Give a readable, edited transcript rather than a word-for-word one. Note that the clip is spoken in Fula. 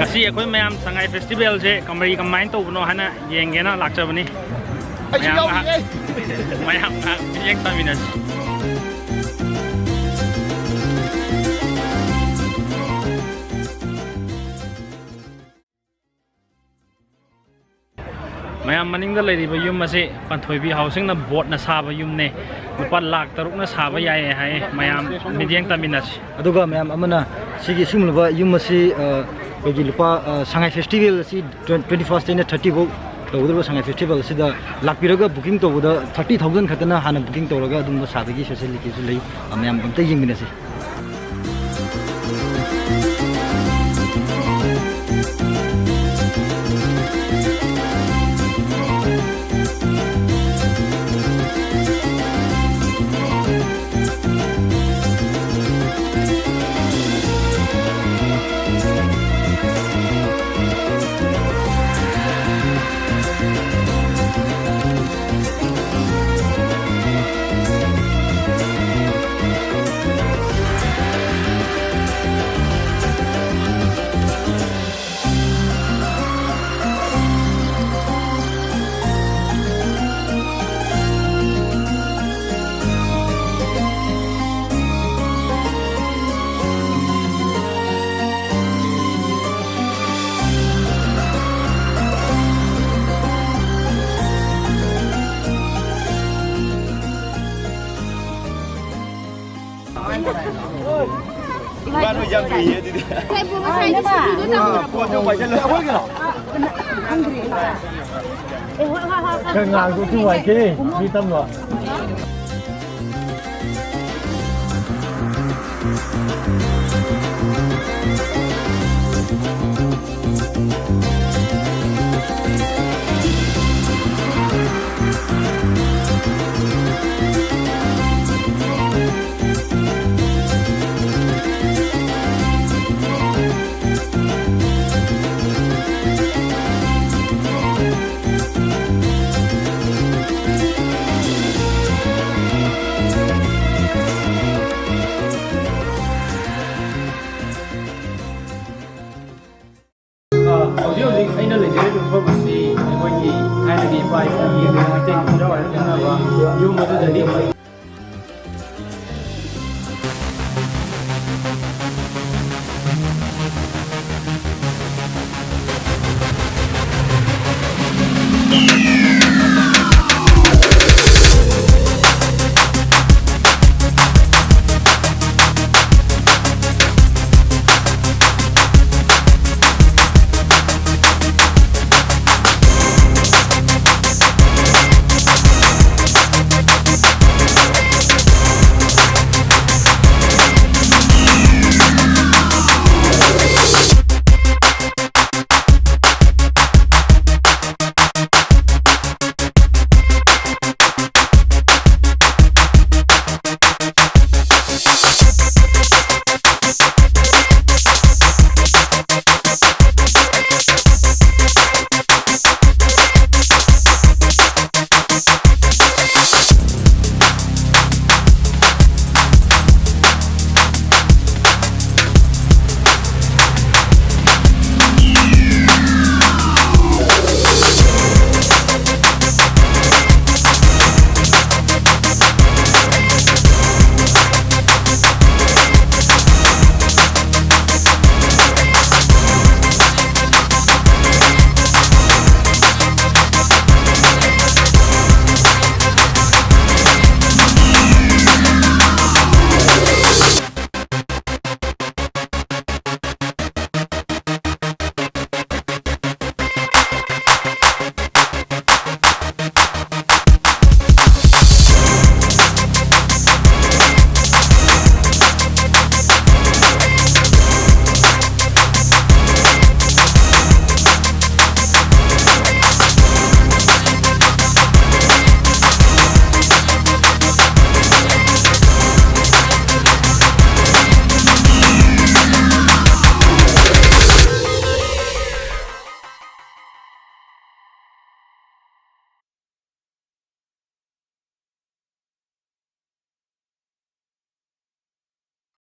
Masih aku memang Sangai Festival je, kembali kemain tu puno hana yang gena laksa bani. Mayam yang taminasi. Mayam maning dah lagi bayum masih panthoi bi housing na boat na sahaba yum ne, lupa lakh taruk na sahaba ya hai mayam yang taminasi. Aduga mayam amana sigi sumulba yum masih bagi lupa Sangai Festival si 21st and 30 bo tawudro Sangai Festival sida lakh piraga booking tawuda 30,000 khatana hana booking tawraga adum sabagi facility su lei mayam amta yingminasi. Baru jam ni jadi. Saya bukan saya tu tak. Kau baca lah. Apa ke? Angry. Kenal tu tu lagi. Ni tamu.